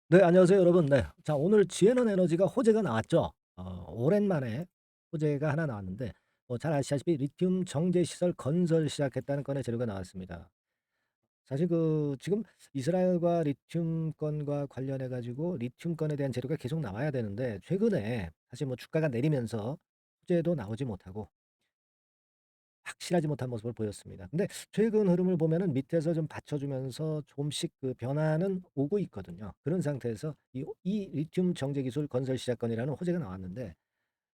네, 안녕하세요, 여러분. 네. 자, 오늘 지에넌 에너지가 호재가 나왔죠. 오랜만에 호재가 하나 나왔는데, 잘 아시다시피 리튬 정제 시설 건설 시작했다는 건의 재료가 나왔습니다. 사실 지금 이스라엘과 리튬 건과 관련해 가지고 리튬 건에 대한 재료가 계속 나와야 되는데, 최근에 사실 뭐 주가가 내리면서 호재도 나오지 못하고 확실하지 못한 모습을 보였습니다. 근데 최근 흐름을 보면은 밑에서 좀 받쳐주면서 조금씩 변화는 오고 있거든요. 그런 상태에서 이 리튬 정제 기술 건설 시작건이라는 호재가 나왔는데,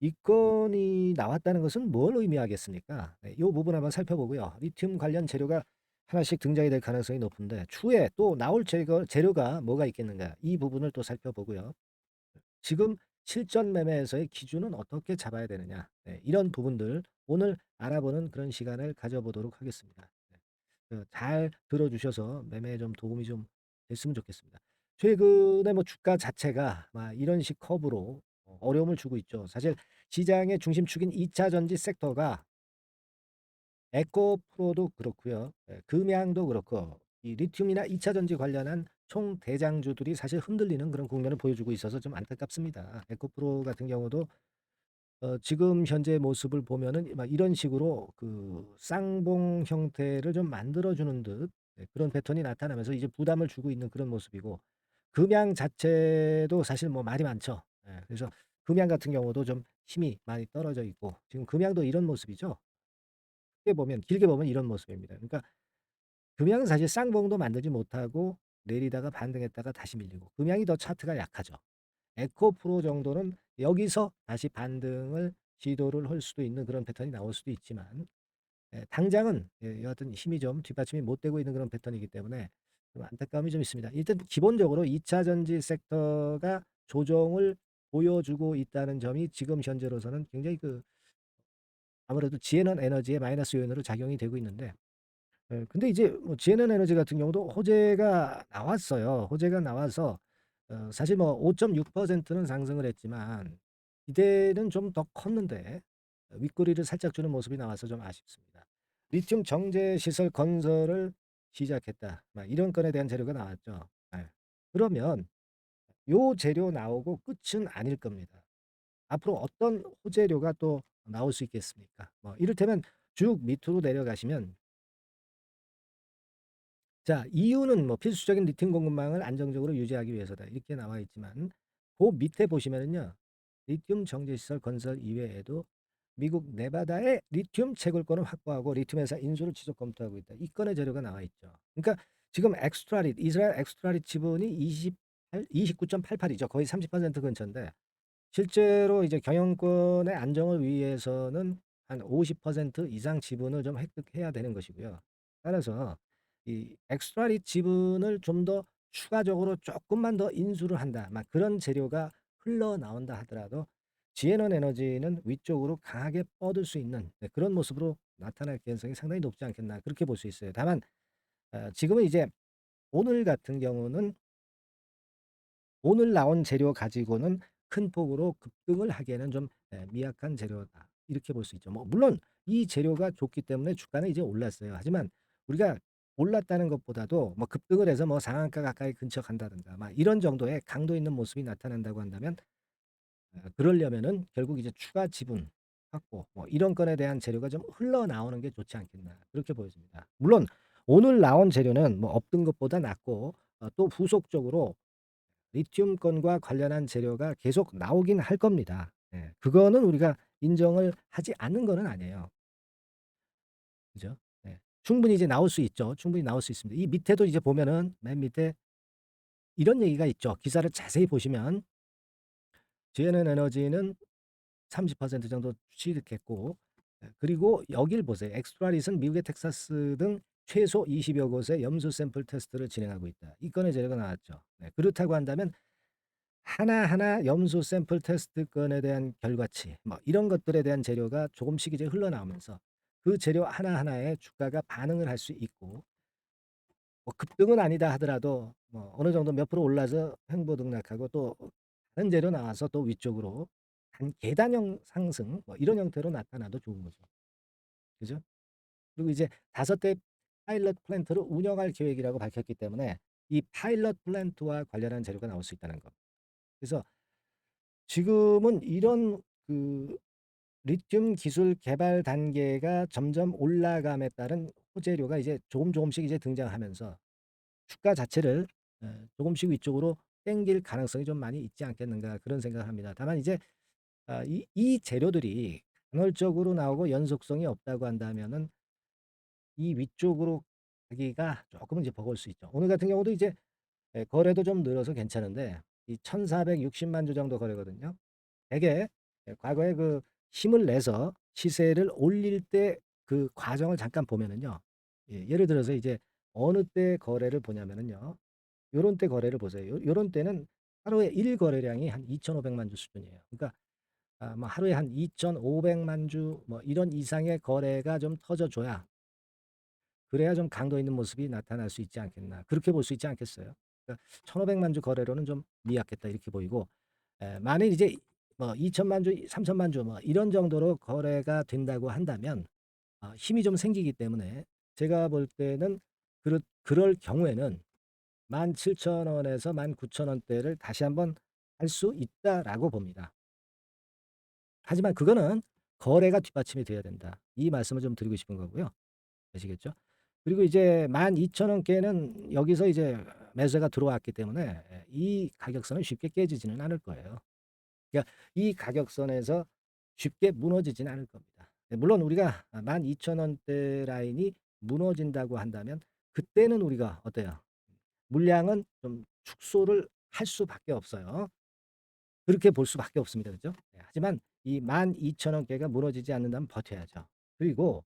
이 건이 나왔다는 것은 뭘 의미하겠습니까? 네, 이 부분 한번 살펴보고요. 리튬 관련 재료가 하나씩 등장이 될 가능성이 높은데, 추후에 또 나올 재료가 뭐가 있겠는가? 이 부분을 또 살펴보고요. 지금 실전 매매에서의 기준은 어떻게 잡아야 되느냐. 네, 이런 부분들 오늘 알아보는 그런 시간을 가져보도록 하겠습니다. 네, 잘 들어주셔서 매매에 좀 도움이 좀 됐으면 좋겠습니다. 최근에 뭐 주가 자체가 막 이런 식 커브로 어려움을 주고 있죠. 사실 시장의 중심축인 2차 전지 섹터가 에코프로도 그렇고요. 금양도 그렇고 이 리튬이나 2차 전지 관련한 총 대장주들이 사실 흔들리는 그런 국면을 보여주고 있어서 좀 안타깝습니다. 에코프로 같은 경우도 지금 현재 모습을 보면은 막 이런 식으로 쌍봉 형태를 좀 만들어 주는 듯, 그런 패턴이 나타나면서 이제 부담을 주고 있는 그런 모습이고, 금양 자체도 사실 뭐 말이 많죠. 그래서 금양 같은 경우도 좀 힘이 많이 떨어져 있고, 지금 금양도 이런 모습이죠. 길게 보면 이런 모습입니다. 그러니까 금양은 사실 쌍봉도 만들지 못하고 내리다가 반등했다가 다시 밀리고, 금양이 더 차트가 약하죠. 에코프로 정도는 여기서 다시 반등을 시도를 할 수도 있는 그런 패턴이 나올 수도 있지만, 당장은 여하튼 힘이 좀 뒷받침이 못 되고 있는 그런 패턴이기 때문에 좀 안타까움이 좀 있습니다. 일단 기본적으로 2차 전지 섹터가 조정을 보여주고 있다는 점이 지금 현재로서는 굉장히 아무래도 지에넌 에너지의 마이너스 요인으로 작용이 되고 있는데, 근데 이제 뭐 지에넌 에너지 같은 경우도 호재가 나왔어요. 호재가 나와서 사실 뭐 5.6%는 상승을 했지만 기대는 좀 더 컸는데 윗꼬리를 살짝 주는 모습이 나와서 좀 아쉽습니다. 리튬 정제 시설 건설을 시작했다, 막 이런 건에 대한 재료가 나왔죠. 그러면 요 재료 나오고 끝은 아닐 겁니다. 앞으로 어떤 호재료가 또 나올 수 있겠습니까? 뭐 이를테면 쭉 밑으로 내려가시면, 자, 이유는 뭐 필수적인 리튬 공급망을 안정적으로 유지하기 위해서다, 이렇게 나와 있지만, 그 밑에 보시면은요. 리튬 정제 시설 건설 이외에도 미국 네바다에 리튬 채굴권을 확보하고 리튬 회사 인수를 지속 검토하고 있다, 이 건의 재료가 나와 있죠. 그러니까 지금 이스라엘 엑스트라릿 지분이 29.88이죠. 거의 30% 근처인데, 실제로 이제 경영권의 안정을 위해서는 한 50% 이상 지분을 좀 획득해야 되는 것이고요. 따라서 이 엑스트라 지분을 좀 더 추가적으로 조금만 더 인수를 한다, 막 그런 재료가 흘러나온다 하더라도 지에넌 에너지는 위쪽으로 강하게 뻗을 수 있는, 그런 모습으로 나타날 가능성이 상당히 높지 않겠나, 그렇게 볼 수 있어요. 다만 지금은 이제 오늘 같은 경우는 오늘 나온 재료 가지고는 큰 폭으로 급등을 하기에는 좀 미약한 재료다, 이렇게 볼 수 있죠. 뭐 물론 이 재료가 좋기 때문에 주가는 이제 올랐어요. 하지만 우리가 올랐다는 것보다도 뭐 급등을 해서 뭐 상한가 가까이 근처 간다든가 막 이런 정도의 강도 있는 모습이 나타난다고 한다면, 그러려면은 결국 이제 추가 지분 확보 뭐 이런 건에 대한 재료가 좀 흘러나오는 게 좋지 않겠나, 그렇게 보여집니다. 물론 오늘 나온 재료는 뭐 없던 것보다 낫고, 또 후속적으로 리튬권과 관련한 재료가 계속 나오긴 할 겁니다. 그거는 우리가 인정을 하지 않는 거는 아니에요. 그죠? 충분히 이제 나올 수 있죠. 충분히 나올 수 있습니다. 이 밑에도 이제 보면은 맨 밑에 이런 얘기가 있죠. 기사를 자세히 보시면 지에는 에너지는 30% 정도 취득했고, 그리고 여길 보세요. 엑스트라릿은 미국의 텍사스 등 최소 20여 곳에 염수 샘플 테스트를 진행하고 있다, 이 건의 재료가 나왔죠. 그렇다고 한다면 하나하나 염수 샘플 테스트 건에 대한 결과치 뭐 이런 것들에 대한 재료가 조금씩 이제 흘러나오면서 그 재료 하나하나에 주가가 반응을 할 수 있고, 뭐 급등은 아니다 하더라도 뭐 어느 정도 몇 프로 올라서 횡보등락하고 또 다른 재료 나와서 또 위쪽으로 계단형 상승 뭐 이런 형태로 나타나도 좋은 거죠. 그죠? 그리고 이제 5대 파일럿 플랜트를 운영할 계획이라고 밝혔기 때문에 이 파일럿 플랜트와 관련한 재료가 나올 수 있다는 거. 그래서 지금은 이런 그 리튬 기술 개발 단계가 점점 올라감에 따른 호재료가 이제 조금씩 이제 등장하면서 주가 자체를 조금씩 위쪽으로 땡길 가능성이 좀 많이 있지 않겠는가 그런 생각을 합니다. 다만 이제 이 재료들이 간헐적으로 나오고 연속성이 없다고 한다면은 이 위쪽으로 가기가 조금은 이제 버거울 수 있죠. 오늘 같은 경우도 이제 거래도 좀 늘어서 괜찮은데 이 1,460만 주 정도 거래거든요. 되게 과거에 그 힘을 내서 시세를 올릴 때 그 과정을 잠깐 보면은요. 예를 들어서 이제 어느 때 거래를 보냐면은요. 요런 때 거래를 보세요. 요런 때는 하루에 일 거래량이 한 2,500만 주 수준이에요. 그러니까 뭐 하루에 한 2,500만 주 뭐 이런 이상의 거래가 좀 터져 줘야 그래야 좀 강도 있는 모습이 나타날 수 있지 않겠나. 그렇게 볼 수 있지 않겠어요? 그러니까 1,500만 주 거래로는 좀 미약했다 이렇게 보이고 만일 이제 뭐 2천만 주, 3천만 주 뭐 이런 정도로 거래가 된다고 한다면 힘이 좀 생기기 때문에 제가 볼 때는 그럴 경우에는 17,000원에서 19,000원대를 다시 한번 할 수 있다라고 봅니다. 하지만 그거는 거래가 뒷받침이 돼야 된다. 이 말씀을 좀 드리고 싶은 거고요. 아시겠죠? 그리고 이제 12,000원께는 여기서 이제 매수가 들어왔기 때문에 이 가격선은 쉽게 깨지지는 않을 거예요. 그러니까 이 가격선에서 쉽게 무너지지는 않을 겁니다. 물론 우리가 12,000원대 라인이 무너진다고 한다면 그때는 우리가 어때요? 물량은 좀 축소를 할 수밖에 없어요. 그렇게 볼 수밖에 없습니다. 그죠? 하지만 이 12,000원대가 무너지지 않는다면 버텨야죠. 그리고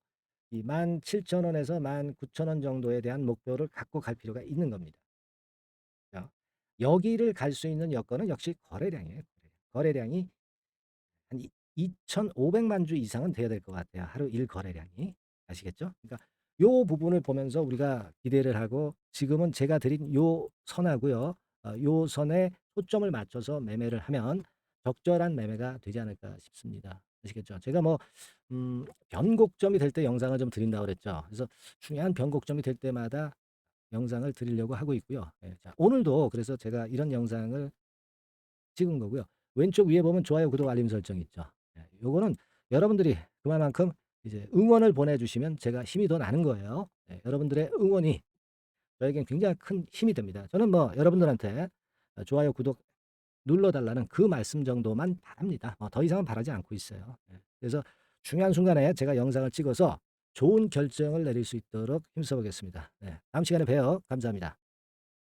이 17,000원에서 19,000원 정도에 대한 목표를 갖고 갈 필요가 있는 겁니다. 자, 여기를 갈 수 있는 여건은 역시 거래량이에요. 거래량이 한 2,500만 주 이상은 돼야 될 것 같아요. 하루 일 거래량이. 아시겠죠? 그러니까 요 부분을 보면서 우리가 기대를 하고 지금은 제가 드린 요 선하고요. 요 선에 초점을 맞춰서 매매를 하면 적절한 매매가 되지 않을까 싶습니다. 아시겠죠? 제가 뭐 변곡점이 될 때 영상을 좀 드린다고 그랬죠. 그래서 중요한 변곡점이 될 때마다 영상을 드리려고 하고 있고요. 예, 자, 오늘도 그래서 제가 이런 영상을 찍은 거고요. 왼쪽 위에 보면 좋아요, 구독, 알림 설정 있죠. 예, 요거는 여러분들이 그만큼 이제 응원을 보내주시면 제가 힘이 더 나는 거예요. 예, 여러분들의 응원이 저에겐 굉장히 큰 힘이 됩니다. 저는 뭐 여러분들한테 좋아요, 구독 눌러달라는 그 말씀 정도만 바랍니다. 더 이상은 바라지 않고 있어요. 예, 그래서 중요한 순간에 제가 영상을 찍어서 좋은 결정을 내릴 수 있도록 힘써 보겠습니다. 네, 다음 시간에 봬요. 감사합니다.